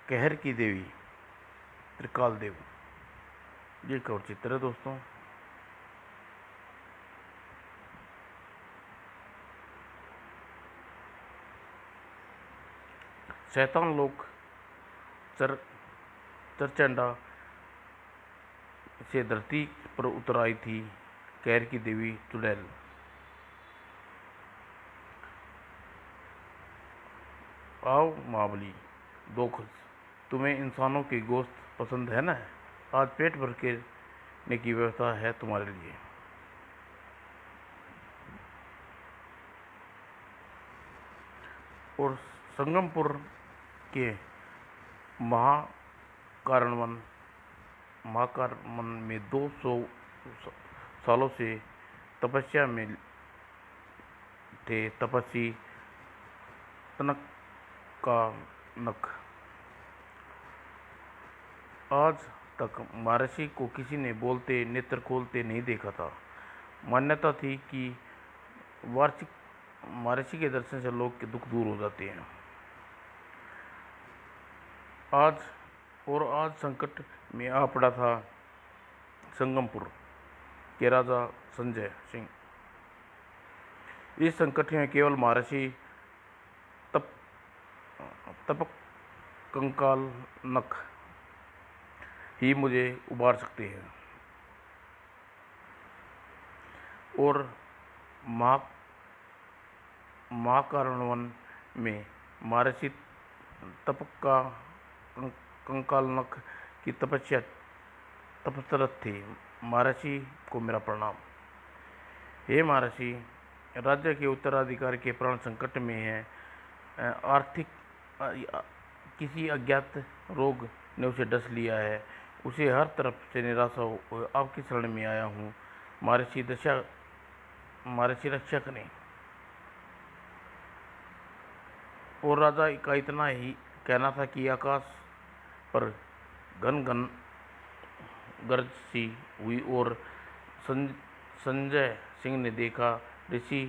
कहर की देवी त्रिकाल देव, ये एक और चित्र है दोस्तों। शैतान लोक चरचंडा से धरती पर उतर आई थी कहर की देवी चुड़ैल। आओ महाबली दो खुश, तुम्हें इंसानों की गोश्त पसंद है ना? आज पेट भर के ने की व्यवस्था है तुम्हारे लिए। और संगमपुर के महाकारणवन में 200 सालों से तपस्या में थे तपस्वी तनक का नक। आज तक महर्षि को किसी ने बोलते नेत्र खोलते नहीं देखा था। मान्यता थी कि महर्षि के दर्शन से लोग के दुख दूर हो जाते हैं। आज संकट में आ पड़ा था संगमपुर के राजा संजय सिंह। इस संकट में केवल महर्षि तपक कंकाल नख ही मुझे उबार सकते हैं। और महाकारणवन में महर्षि तपका कंकाल नख की तपस्रत थे। महर्षि को मेरा प्रणाम। हे महर्षि, राज्य के उत्तराधिकारी के प्राण संकट में है। आर्थिक किसी अज्ञात रोग ने उसे डस लिया है। उसे हर तरफ से निराशा हो आपकी शरण में आया हूँ। महर्षि रक्षा करें। और राजा का इतना ही कहना था कि आकाश पर घन घन गरज सी हुई और संजय सिंह ने देखा ऋषि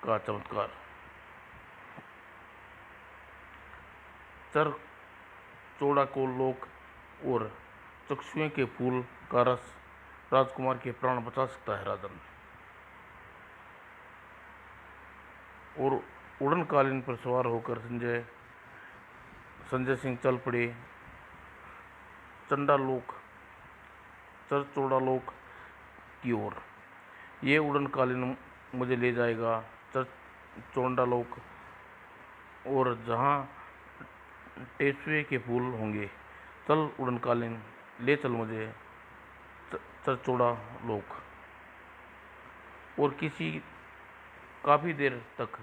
का चमत्कार। चर चौड़ा को लोक और चक्षुएं के फूल का रस राजकुमार के प्राण बचा सकता है राजन। और उड़न कालीन पर सवार होकर संजय सिंह चल पड़े चरचोड़ालोक की ओर। ये उड़न कालीन मुझे ले जाएगा चरचोड़ालोक, और जहाँ टेसुए के फूल होंगे। चल उड़न कालीन, ले चल मुझे चरचोड़ालोक। और काफ़ी देर तक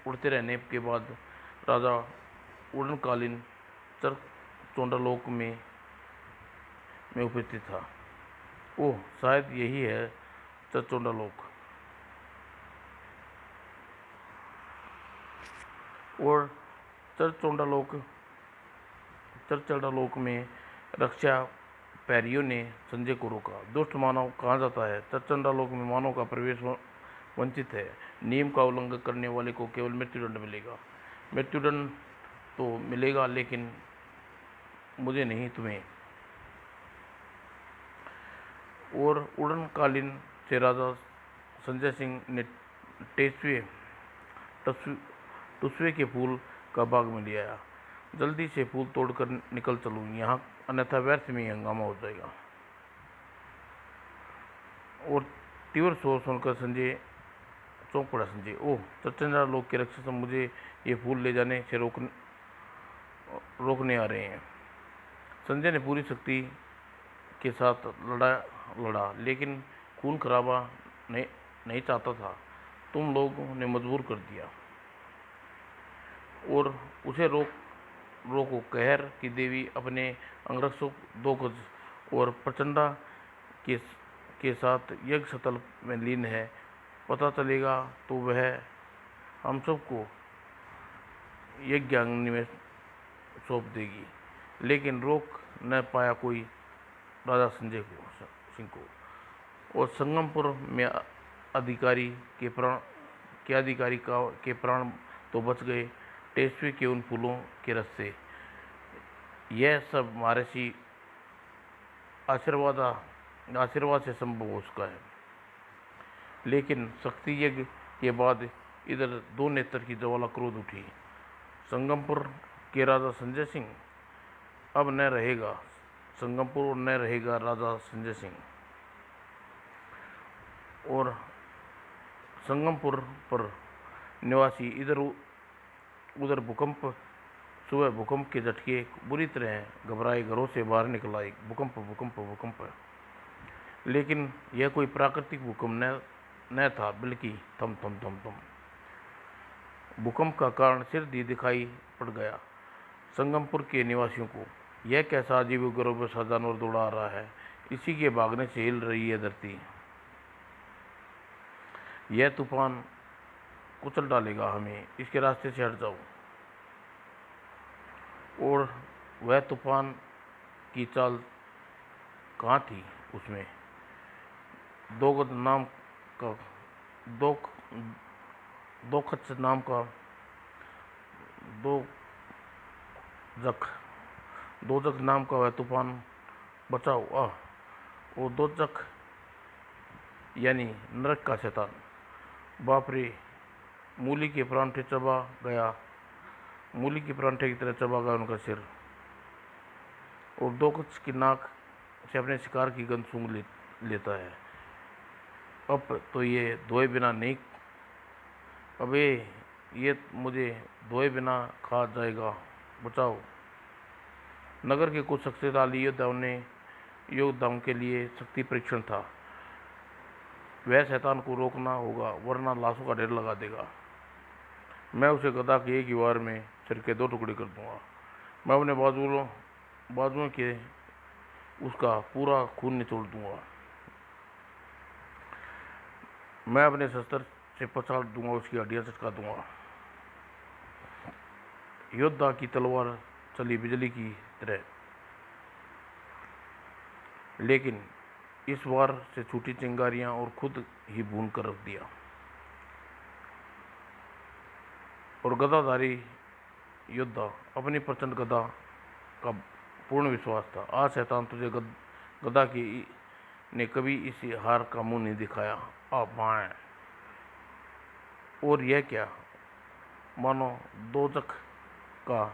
उड़ते रहने के बाद राजा उड़न कालीन चरचोड़ालोक में उपस्थित था। ओह, शायद यही है चरचोड़ालोक। और चरचोड़ालोक में रक्षा पैरियों ने संजय को रोका। दुष्ट मानव कहाँ जाता है? चरचोड़ालोक में मानव का प्रवेश वंचित है। नियम का उल्लंघन करने वाले को केवल मृत्युदंड मिलेगा। मृत्युदंड तो मिलेगा, लेकिन मुझे नहीं, तुम्हें। और उड़न कालीन से राजा संजय सिंह ने टुसवे के फूल का बाग में ले आया। जल्दी से फूल तोड़कर निकल चलूँ यहाँ, अन्यथा व्यर्थ में हंगामा हो जाएगा। और तीव्र शोर सुनकर संजय चौंक पड़ा। संजय, ओह, चरचोड़ालोक के रक्षक मुझे ये फूल ले जाने से रोकने आ रहे हैं। संजय ने पूरी शक्ति के साथ लड़ा, लेकिन खून खराबा नहीं चाहता था। तुम लोगों ने मजबूर कर दिया। और उसे रोको। कहर की देवी अपने अंगरक्षकों 2 गज और प्रचंडा के साथ यज्ञ स्थल में लीन है। पता चलेगा तो वह हम सबको यज्ञाग्नि में सौंप देगी। लेकिन रोक न पाया कोई राजा संजय सिंह को। और संगमपुर में अधिकारी के प्राण तो बच गए टेसुए के उन फूलों के रस से। यह सब महर्षि आशीर्वाद से संभव हो सका है। लेकिन शक्ति यज्ञ के बाद इधर दो नेत्र की ज्वाला क्रोध उठी। संगमपुर के राजा संजय सिंह अब न रहेगा, संगमपुर न रहेगा राजा संजय सिंह। और संगमपुर पर निवासी इधर उधर सुबह भूकंप के झटके बुरी तरह घबराए घरों से बाहर निकल आए। भूकंप भूकंप भूकंप। लेकिन यह कोई प्राकृतिक भूकंप न था, बल्कि थम थम थम थम। भूकंप का कारण सिर दिखाई पड़ गया संगमपुर के निवासियों को। यह कैसा अजीब गर्भ सा जानवर दौड़ा आ रहा है, इसी के भागने से हिल रही है धरती। यह तूफान कुचल डालेगा हमें, इसके रास्ते से हट जाओ। और वह तूफान की चाल कहाँ थी? उसमें दोगद नाम का दोखच नाम का दोजक नाम का वह तूफान बचाओ। वो दोजक यानी नरक का शैतान। बाप रे, मूली के परांठे की तरह चबा गया उनका सिर। और दोकच की नाक से अपने शिकार की गंध सूंघ लेता है। अब तो ये धोए बिना नहीं, अबे ये मुझे धोए बिना खा जाएगा, बचाओ। नगर के कुछ शक्तिशाली योद्धाओं के लिए शक्ति परीक्षण था। वह शैतान को रोकना होगा, वरना लाशों का ढेर लगा देगा। मैं उसे गदा के एक ही वार में सिर के 2 टुकड़े कर दूंगा। मैं अपने बाजुओं के उसका पूरा खून निचोड़ दूंगा। मैं अपने शस्त्र से पछाड़ दूंगा, उसकी हड्डियां चटका दूंगा। योद्धा की तलवार चली बिजली की तरह, लेकिन इस वार से छूटी चिंगारियां और खुद ही भून कर रख दिया। और गदाधारी योद्धा अपनी प्रचंड गदा का पूर्ण विश्वास था। आज शैतान तुझे गदा की ने कभी इस हार का मुंह नहीं दिखाया। आप माए। और यह क्या, मानो दोजख का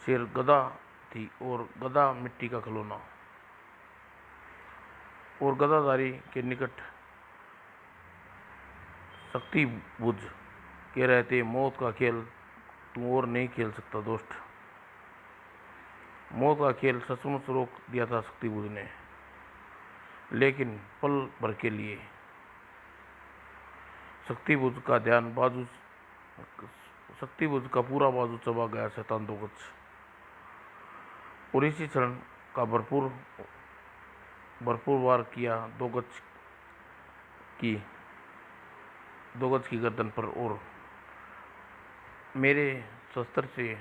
शेर गदा थी और गदा मिट्टी का खिलौना। और गदाधारी के निकट शक्ति बुझ के रहते मौत का खेल तू और नहीं खेल सकता दोस्त। मौत का खेल सचमुच रोक दिया था शक्ति बुझ ने, लेकिन पल भर के लिए। शक्ति बुझ का पूरा बाजू चबा गया शैतान दोगच। और इसी क्षण का भरपूर वार किया दोगच की गर्दन पर। और मेरे शस्त्र से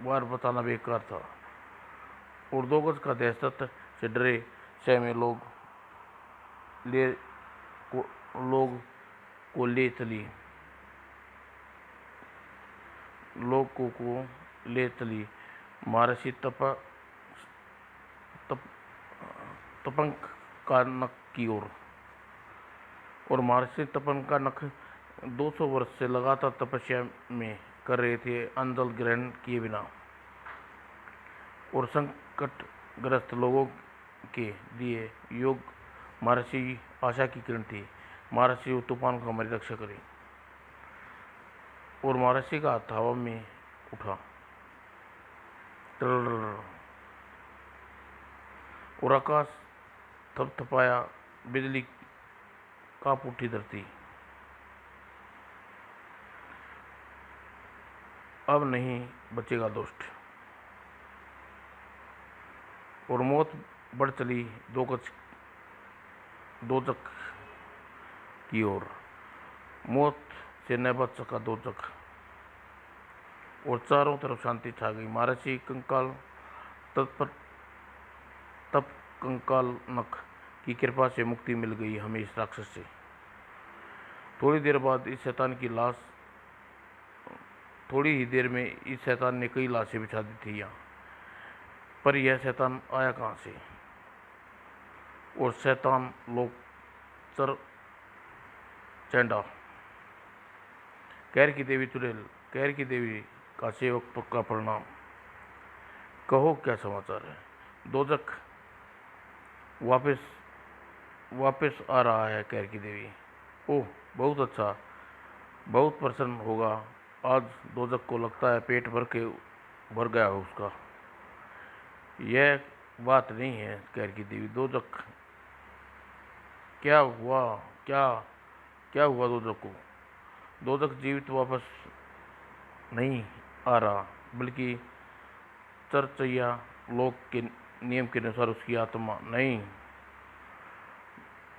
वार बचाना बेकार था। और दोगच का दहशत से डरे सहमे लोग को ले चली महर्षि तपंक का नख की ओर। और महर्षि तपंक का नख 200 वर्ष से लगातार तपस्या में कर रहे थे, अन्न ग्रहण किए बिना। और संकटग्रस्त लोगों के लिए योग महर्षि आशा की किरण थी। महर्षि तूफान को हमारी रक्षा करी। और महर्षि का हाथ हवा में उठा और आकाश थपथपाया, बिजली कांप उठी धरती। अब नहीं बचेगा दोस्त। और मौत बढ़ चली दोजख की ओर। मौत से न बच सका दोजख। और चारों तरफ शांति छा गई। महर्षि तप कंकाल नख की कृपा से मुक्ति मिल गई हमें इस राक्षस से। थोड़ी देर बाद इस शैतान की लाश थोड़ी ही देर में इस शैतान ने कई लाशें बिछा दी थी यहाँ। पर यह शैतान आया कहाँ से? और शैतान लोग चर चैंडा, कहर की देवी चुड़ैल, कहर की देवी का सेवक का प्रणाम। कहो क्या समाचार है? दोजक वापस वापस आ रहा है कहर की देवी। ओह बहुत अच्छा, बहुत प्रसन्न होगा आज। दोजक को लगता है पेट भर गया हो उसका। यह बात नहीं है कहर की देवी। दोजक क्या हुआ? क्या क्या हुआ दोजक को? दोजक जीवित वापस नहीं आ रहा, बल्कि चरचैया लोक के नियम के अनुसार उसकी आत्मा नहीं।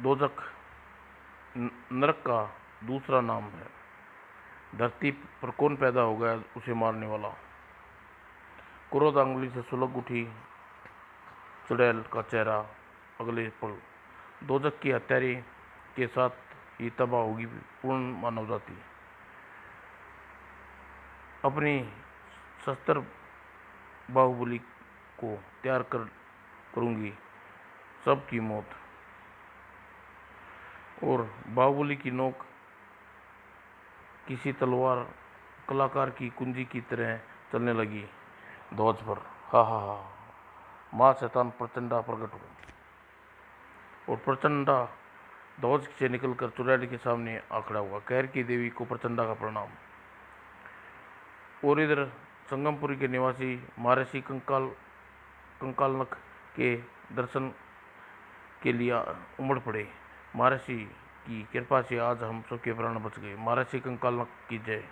दोजक नरक का दूसरा नाम है। धरती पर कौन पैदा हो गया उसे मारने वाला? क्रोध अंगुली से सुलग उठी चुड़ैल का चेहरा। अगले पल दोजक की हत्यारे के साथ ही तबाह होगी पूर्ण मानव जाति। अपनी शस्त्र बाहुबली को तैयार करूंगी सबकी मौत। और बाहुबली की नोक किसी तलवार कलाकार की कुंजी की तरह चलने लगी ध्वज पर। हा हा हा, माँ शैतान प्रचंडा प्रकट हो। और प्रचंडा ध्वज से निकलकर चुड़ैल के सामने आ खड़ा हुआ। कहर की देवी को प्रचंडा का प्रणाम। और इधर संगमपुरी के निवासी महर्षि कंकालनक के दर्शन के लिए उमड़ पड़े। महर्षि की कृपा से आज हम सबके प्राण बच गए। महर्षि कंकालनक की जय।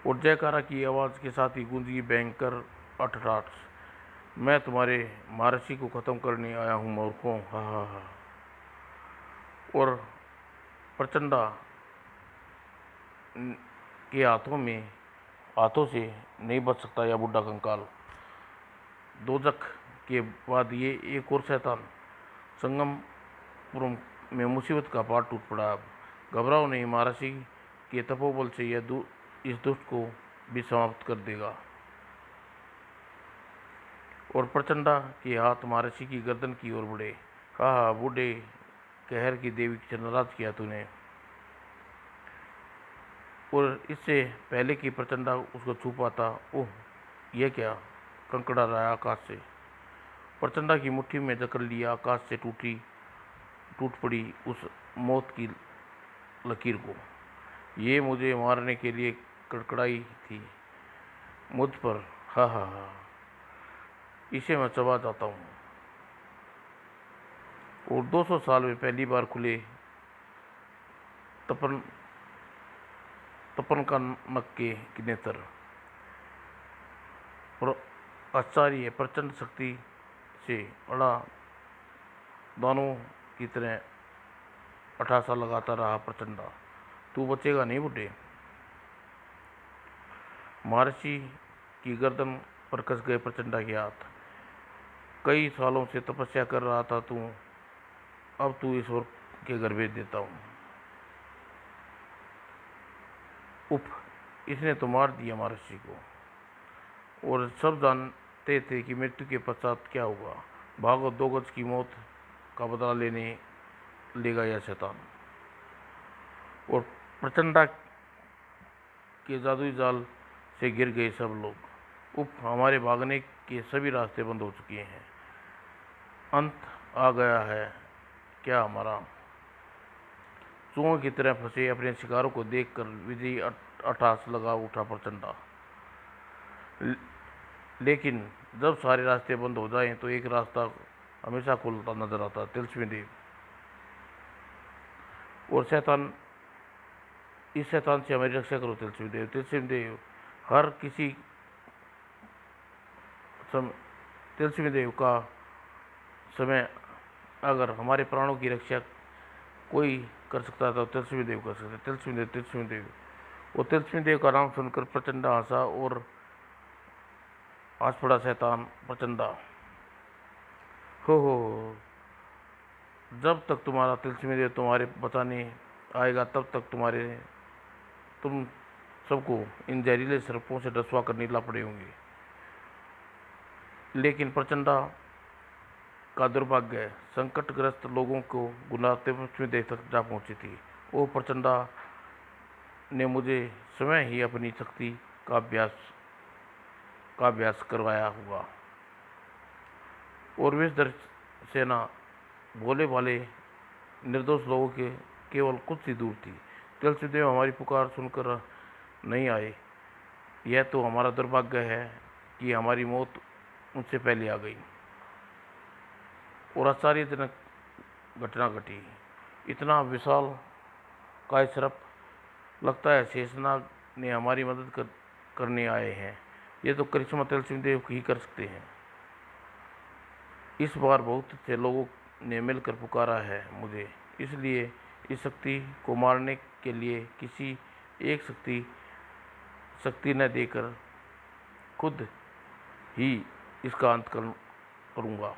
और जयकारा की आवाज के साथ ही गूंजी भयंकर अठराठ। मैं तुम्हारे महर्षि को खत्म करने आया हूँ मूर्खों। हा हा हा। और प्रचंडा के हाथों से नहीं बच सकता यह बुढ़ा कंकाल। दोजक के बाद ये एक और शैतान संगमपुरम में मुसीबत का पहाड़ टूट पड़ा। अब घबराओ नहीं, महर्षि के तपोबल से यह इस दुष्ट को भी समाप्त कर देगा। और प्रचंडा के हाथ महर्षि की गर्दन की ओर बढ़े। हा, बूढ़े कहर की देवी से नाराज किया तूने। और इससे पहले कि प्रचंडा उसको छू पाता, ओह यह क्या कंकड़ा रहा है आकाश से। प्रचंडा की मुट्ठी में जकड़ लिया आकाश से टूट पड़ी उस मौत की लकीर को। ये मुझे मारने के लिए कड़कड़ाई थी मुझ पर। हा हा हा, इसे मैं चबा जाता हूँ। और 200 साल में पहली बार खुले तपन का नक के नेत्र। और आश्चर्य प्रचंड शक्ति से अड़ा दानों की तरह अठासा लगाता रहा प्रचंडा। तू बचेगा नहीं बूढ़े। महर्षि की गर्दन पर कस गए प्रचंडा के हाथ। कई सालों से तपस्या कर रहा था तू, अब तू ईश्वर के घर भेज देता हूँ। उफ, इसने तो मार दिया महर्षि को। और सब जानते थे कि मृत्यु के पश्चात क्या होगा। भागो, 2 गज की मौत का बदला लेगा यह शैतान। और प्रचंडा के जादुई जाल से गिर गए सब लोग। उफ, हमारे भागने के सभी रास्ते बंद हो चुके हैं। अंत आ गया है क्या हमारा? चूहों की तरह फंसे अपने शिकारों को देखकर विजयी अट्टहास लगा उठा प्रचंडा। लेकिन जब सारे रास्ते बंद हो जाएं तो एक रास्ता हमेशा खुलता नजर आता, तिलस्मी देव। और इस शैतान से हमारी रक्षा करो तिलस्मी देव। तिलस्मी देव हर किसी तिलस्मी देव का समय अगर हमारे प्राणों की रक्षा कोई कर सकता था तो तिलस्मी देव कर सकते। तिलस्मी देव, तिलस्मी देव। वो तिलस्मी देव का नाम सुनकर प्रचंडा हंसा और आज पड़ा शैतान प्रचंडा। हो, जब तक तुम्हारा तिलस्मी देव तुम्हारे बचाने आएगा तब तक तुम सबको इन जहरीले सर्पों से रसवा कर नीला पड़े होंगे। लेकिन प्रचंडा का दुर्भाग्य संकटग्रस्त लोगों को गुनाते पश्चिमी देश तक जा पहुंची थी। वो प्रचंडा ने मुझे स्वयं ही अपनी शक्ति का अभ्यास करवाया हुआ। और विषधर सेना भोले भाले निर्दोष लोगों के केवल कुछ ही दूर थी। तुलसीदेव हमारी पुकार सुनकर नहीं आए। यह तो हमारा दुर्भाग्य है कि हमारी मौत उनसे पहले आ गई। और आश्चर्यजनक घटना घटी। इतना विशाल काय सर्प, लगता है शेषनाग ने हमारी मदद करने आए हैं। ये तो करिश्मा तुलसीदेव ही कर सकते हैं। इस बार बहुत से लोगों ने मिलकर पुकारा है मुझे, इसलिए इस शक्ति को मारने के लिए किसी एक शक्ति न देकर खुद ही इसका अंत करूँगा।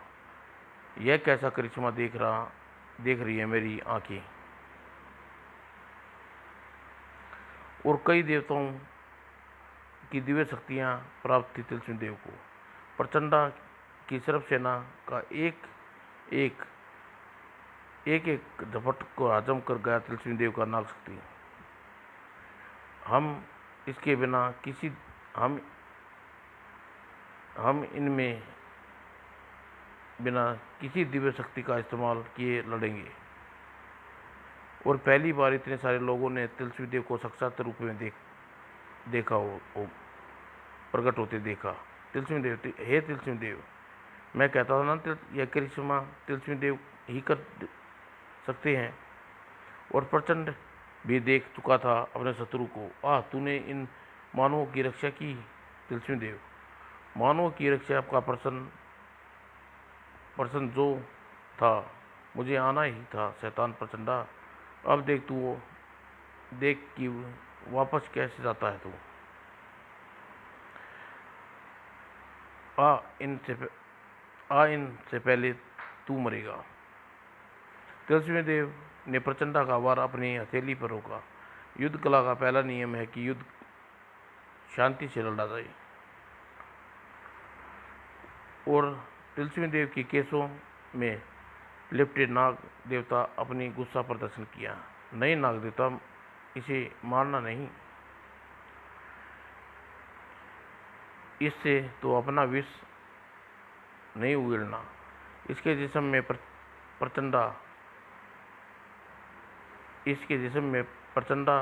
यह कैसा करिश्मा देख रही है मेरी आंखें। और कई देवताओं की दिव्य शक्तियाँ प्राप्त थी तुलसीदेव को। प्रचंडा की सर्प सेना का एक झपट को हजम कर गया तुलसीदेव का नाग शक्ति। हम इसके बिना हम इनमें बिना किसी दिव्य शक्ति का इस्तेमाल किए लड़ेंगे। और पहली बार इतने सारे लोगों ने तुलसीदेव को साक्षात रूप में देखा हो प्रकट होते देखा। तुलसीदेव, हे तुलसीदेव, मैं कहता था ना यह करिश्मा तुलसीदेव ही कर सकते हैं। और प्रचंड भी देख चुका था अपने शत्रु को। तूने इन मानवों की रक्षा की तुलसीदेव। मानवों की रक्षा का प्रश्न जो था मुझे आना ही था शैतान प्रचंडा। अब देख कि वापस कैसे जाता है तू। इनसे पहले तू मरेगा। तुलसीदेव ने प्रचंडा का वार अपनी हथेली पर रोका। युद्ध कला का पहला नियम है कि युद्ध शांति से लड़ा जाए। और तुलसीदेव के केसों में लिपटे नाग देवता अपनी गुस्सा प्रदर्शन किया। नहीं नाग देवता, इसे मारना नहीं, इससे तो अपना विष नहीं उगलना। इसके जिस्म में प्रचंडा,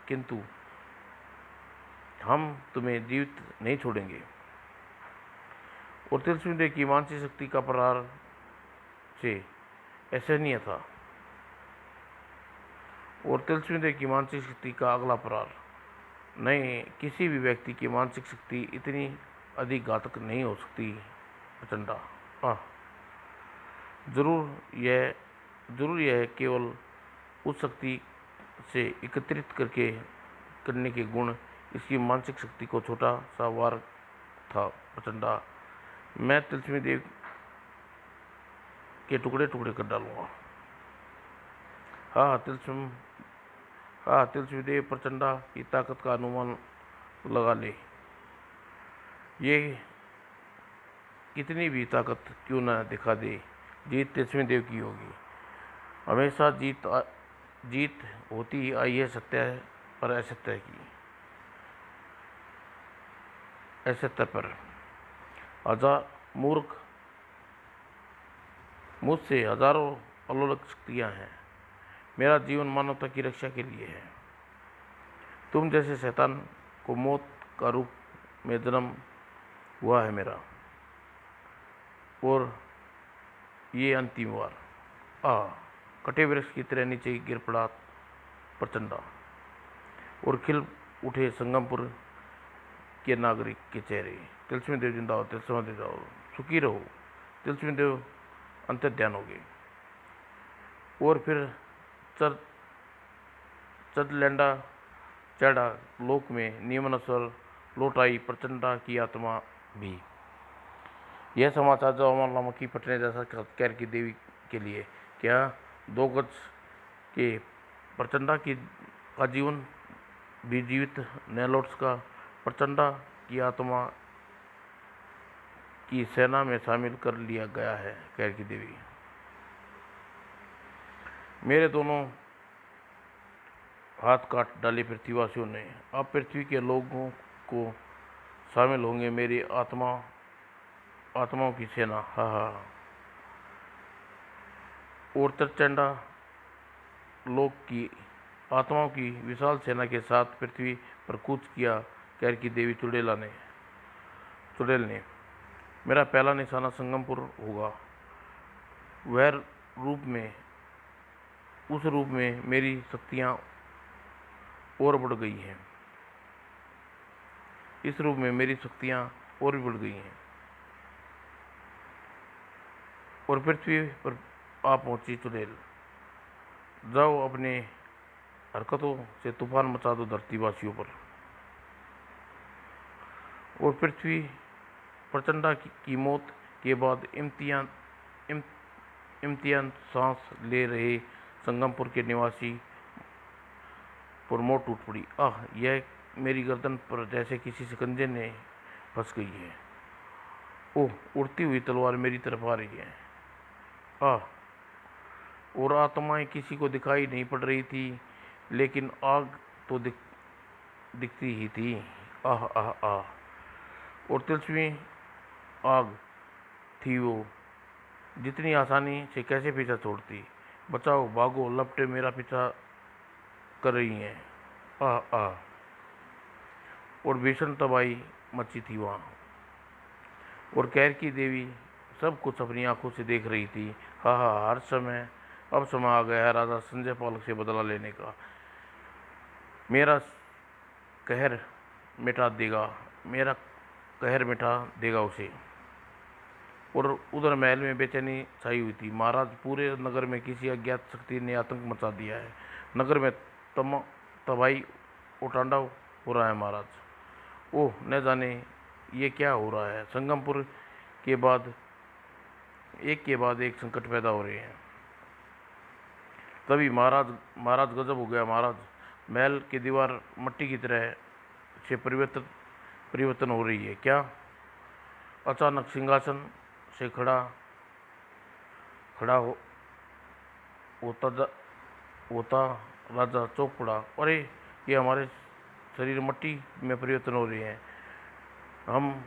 किंतु हम तुम्हें जीवित नहीं छोड़ेंगे। और तुलसीदेव की मानसिक शक्ति का प्रहार से असहनीय था। और तुलसीदेव की मानसिक शक्ति का अगला प्रहार, नहीं, किसी भी व्यक्ति की मानसिक शक्ति इतनी अधिक घातक नहीं हो सकती प्रचंडा। जरूर यह केवल उस शक्ति से एकत्रित करने के गुण इसकी मानसिक शक्ति को छोटा सा वार था प्रचंडा। मैं तुलसीदेव के टुकड़े टुकड़े कर डालूंगा। तुलसीदेव प्रचंडा की ताकत का अनुमान लगा ले। ये कितनी भी ताकत क्यों न दिखा दे, जीत तुलसीदेव की होगी। हमेशा जीत होती आई है सत्य पर असत्य पर। मूर्ख, मुझसे हजारों अलौकिक शक्तियाँ हैं। मेरा जीवन मानवता की रक्षा के लिए है। तुम जैसे शैतान को मौत का रूप में जन्म हुआ है मेरा, और ये अंतिम वार। कटे वृक्ष की तरह नीचे गिर पड़ा प्रचंडा। और खिल उठे संगमपुर के नागरिक के चेहरे। तुलसीदेव जिंदाबाद, तुलसीदेव जिंदाबाद, सुखी रहो। तुलसीदेव अंतर्ध्यान हो गए। और फिर चढ़ चढ़ा लोक में नियमानुसार लौट आई प्रचंडा की आत्मा भी। यह समाचार जवाहरलाल मक्खी पटने जैसा चमत्कार की देवी के लिए क्या 2 गज के प्रचंडा का जीवन भी जीवित न लौट सका। प्रचंडा की आत्मा की सेना में शामिल कर लिया गया है। कैरकी देवी, मेरे दोनों हाथ काट डाले पृथ्वीवासियों ने। अब पृथ्वी के लोगों को शामिल होंगे मेरी आत्माओं की सेना। हा हा। और प्रचंडा लोक की आत्माओं की विशाल सेना के साथ पृथ्वी पर कूच किया। कैरकी देवी चुड़ैल ने, मेरा पहला निशाना संगमपुर होगा। वह उस रूप में मेरी शक्तियाँ और बढ़ गई हैं। इस रूप में मेरी शक्तियाँ और भी बढ़ गई हैं और पृथ्वी पर आ पहुंची चुड़ैल। जाओ, अपने हरकतों से तूफान मचा दो धरतीवासियों पर। और पृथ्वी प्रचंडा की मौत के बाद इम्तियान सांस ले रहे संगमपुर के निवासी पर मोट टूट पड़ी। आह, यह मेरी गर्दन पर जैसे किसी शिकंजे ने फंस गई है। ओह, उड़ती हुई तलवार मेरी तरफ आ रही है। आह, और आत्माएं किसी को दिखाई नहीं पड़ रही थी, लेकिन आग तो दिखती ही थी। आह आह आह, और तिलस्मी आग थी वो, जितनी आसानी से कैसे पीछा छोड़ती। बचाओ, भागो, लपटे मेरा पीछा कर रही हैं। आह आह, और भीषण तबाही मची थी वहाँ। और कैरकी देवी सब कुछ अपनी आंखों से देख रही थी। हा हा, अब समय आ गया है राजा संजय पालक से बदला लेने का। मेरा कहर मिटा देगा उसे। और उधर महल में बेचैनी छाई हुई थी। महाराज, पूरे नगर में किसी अज्ञात शक्ति ने आतंक मचा दिया है। नगर में तबाही और तांडव हो रहा है महाराज। ओह, न जाने ये क्या हो रहा है। संगमपुर के बाद एक संकट पैदा हो रहे हैं। तभी महाराज गजब हो गया महाराज। महल की दीवार मिट्टी की तरह से परिवर्तन हो रही है। क्या? अचानक सिंहासन से खड़ा होता राजा चौंक पड़ा। अरे, ये हमारे शरीर मिट्टी में परिवर्तन हो रहे हैं। हम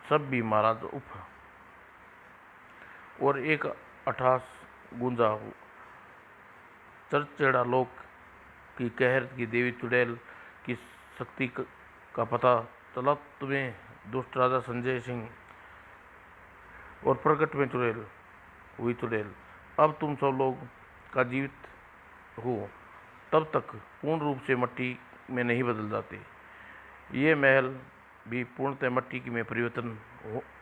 सब भी महाराज। उफ। और एक अट्टहास गूंजा। चरचेड़ा लोक की कहर की देवी चुड़ैल की शक्ति का पता चला तुम्हें, दुष्ट राजा संजय सिंह। और प्रकट में चुड़ैल। अब तुम सब लोग का जीवित हो तब तक पूर्ण रूप से मिट्टी में नहीं बदल जाते। ये महल भी पूर्णतः मिट्टी में परिवर्तन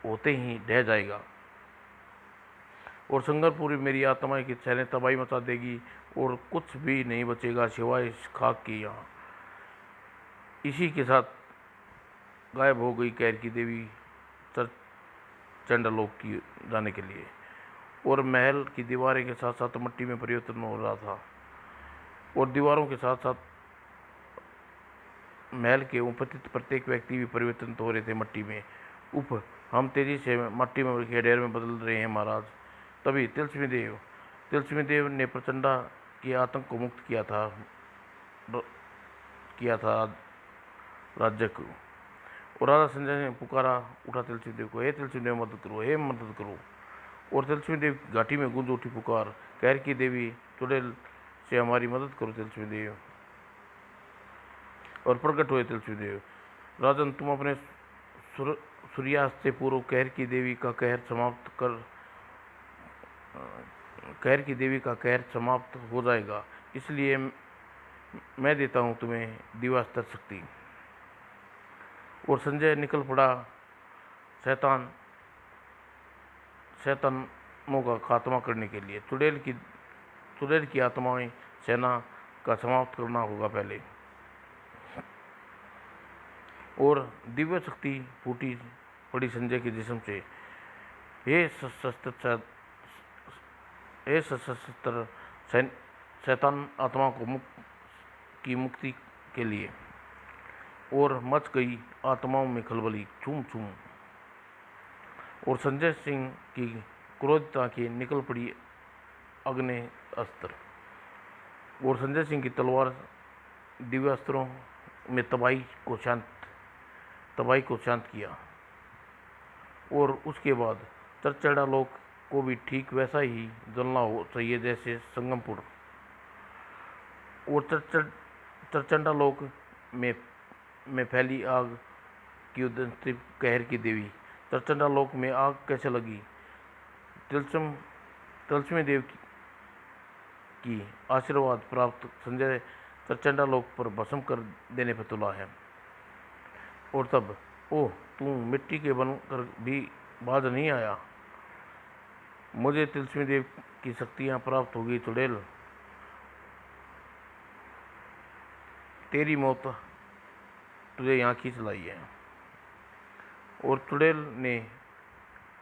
होते ही ढह जाएगा। और संगमपुर मेरी आत्मा की सैन्य तबाही मचा देगी और कुछ भी नहीं बचेगा सिवाय इस खाक की। यहाँ इसी के साथ गायब हो गई कैरकी देवी चंडलोक की जाने के लिए। और महल की दीवारें के साथ साथ मिट्टी में परिवर्तन हो रहा था। और दीवारों के साथ साथ महल के उपस्थित प्रत्येक व्यक्ति भी परिवर्तन हो रहे थे मिट्टी में। उप, हम तेजी से मिट्टी में के ढेर में बदल रहे हैं महाराज। तभी तिलस्मी देव ने प्रचंडा के आतंक को मुक्त किया था राज्य को। और राजा संजय ने पुकारा उठा तिलस्मी देव को, हे तिलस्मी देव, मदद करो, हे मदद करो। और तिलस्मी देव घाटी में गूंज उठी पुकार, कैरकी देवी चुड़ैल से हमारी मदद करो तिलस्मी देव। और प्रकट हुए तिलस्मी देव। राजन, तुम अपने सूर्यास्त से पूर्व कैरकी देवी का कहर समाप्त हो जाएगा, इसलिए मैं देता हूँ तुम्हें दिवास्तर शक्ति। और संजय निकल पड़ा शैतानों का खात्मा करने के लिए। चुड़ैल की आत्माएं सेना का समाप्त करना होगा पहले। और दिव्य शक्ति फूटी पड़ी संजय के जिस्म से। हे सशस्त्र शैतान आत्मा को की मुक्ति के लिए, और मच गई आत्माओं में खलबली छूम छूम। और संजय सिंह की क्रोधता की निकल पड़ी अग्नि अस्त्र, और संजय सिंह की तलवार दिव्यास्त्रों में तबाही को शांत किया। और उसके बाद चरचड़ा लोक को भी ठीक वैसा ही जलना हो चाहिए जैसे संगमपुर। और चरचंडा लोक में फैली आग की उदंती कहर की देवी। चरचंडा लोक में आग कैसे लगी? तिलस्मी देव की आशीर्वाद प्राप्त संजय चरचंडा लोक पर भस्म कर देने पर तुला है। और तब ओह, तू मिट्टी के बनकर भी बाज नहीं आया। मुझे तिलस्मी देव की शक्तियाँ प्राप्त होगी चुड़ैल। तेरी मौत तुझे यहाँ खींच लाई है। और चुड़ैल ने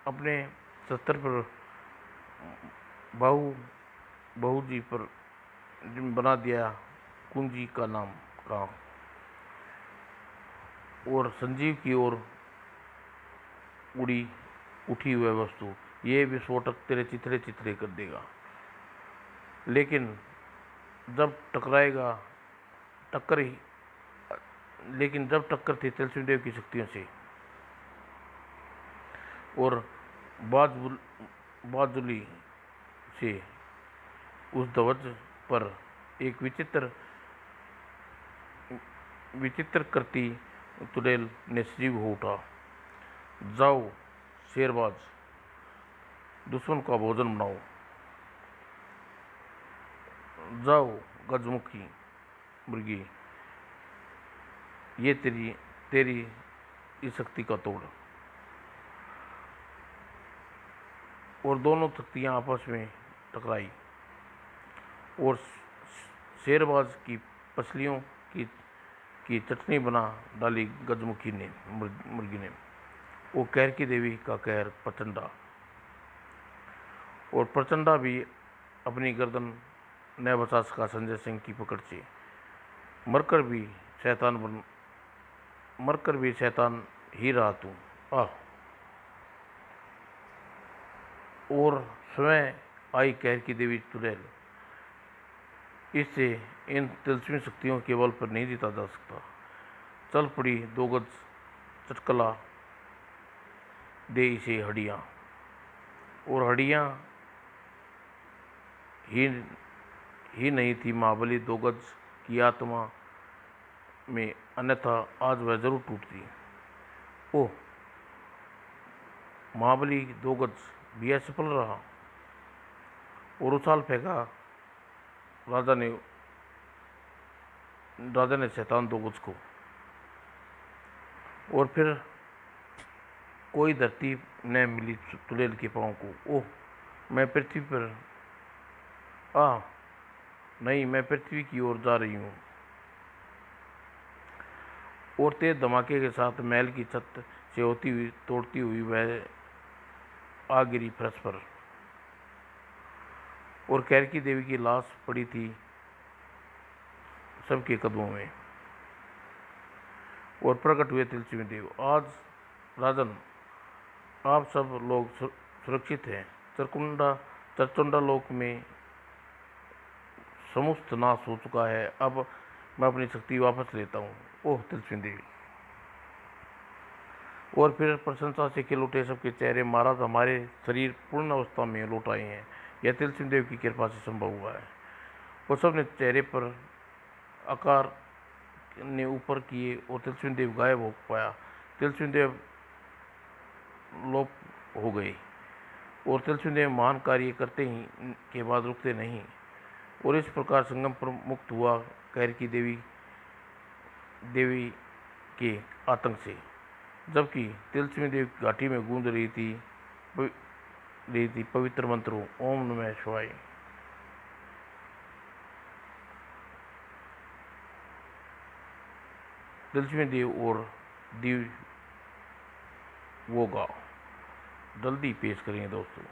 अपने शस्त्र पर बहू जी पर बना दिया कुंजी का नाम का, और संजीव की ओर उठी हुई वस्तु ये विस्फोटक तेरे चिथड़े चिथड़े कर देगा। लेकिन जब टक्कर थी तिलस्मी देव की शक्तियों से, और बाजुली से उस ध्वज पर एक विचित्र करती चुड़ैल ने सजीव हो उठा। जाओ शेरबाज, दुश्मन का भोजन बनाओ। जाओ गजमुखी मुर्गी, ये तेरी इस शक्ति का तोड़। और दोनों शक्तियाँ आपस में टकराई, और शेरबाज की पसलियों की चटनी बना डाली गजमुखी ने, मुर्गी ने। वो कहर की देवी का कहर प्रचंडा, और प्रचंडा भी अपनी गर्दन न बचा सका संजय सिंह की पकड़ से। मरकर भी शैतान ही रहा तू। और स्वयं आई कहर की देवी चुड़ैल। इससे इन तिलस्मी शक्तियों के बल पर नहीं जीता जा सकता। चल पड़ी 2 गज चटकला दे इसे हड्डियाँ, और हड्डियाँ ही नहीं थी महाबली 2 गज की आत्मा में, अन्यथा आज वह जरूर टूटती। ओह, महाबली 2 गज भी असफल रहा, और उछाल फेंका राजा ने शैतान 2 गज को। और फिर कोई धरती न मिली चुड़ैल के पाँव को। ओह, मैं पृथ्वी पर नहीं, मैं पृथ्वी की ओर जा रही हूँ। और तेज धमाके के साथ महल की छत से तोड़ती हुई वह आ गिरी फर्श पर, और कहर की देवी की लाश पड़ी थी सबके कदमों में। और प्रकट हुए तिलस्मी देव। आज राजन, आप सब लोग सुरक्षित हैं। चरचंडा लोक में समस्त नाश हो चुका है। अब मैं अपनी शक्ति वापस लेता हूँ। ओह तिलस्मी देवी। और फिर प्रशंसा से खिल उठे सबके चेहरे। महाराज, हमारे शरीर पूर्ण अवस्था में लौट आए हैं। यह तिलस्मी देव की कृपा से संभव हुआ है। और सबने चेहरे पर आकार ने ऊपर किए, और तिलस्मी देव गायब हो पाया। तिलस्मी देव लोप हो गए, और तिलस्मी देव महान कार्य करते ही के बाद रुकते नहीं। और इस प्रकार संगम पर मुक्त हुआ कहर की देवी के आतंक से। जबकि तिलस्मी देव घाटी में गूंज रही थी पवित्र मंत्रों ओम नमः शिवाय। तिलस्मी देव और दिव वो गाँव जल्दी पेश करेंगे दोस्तों।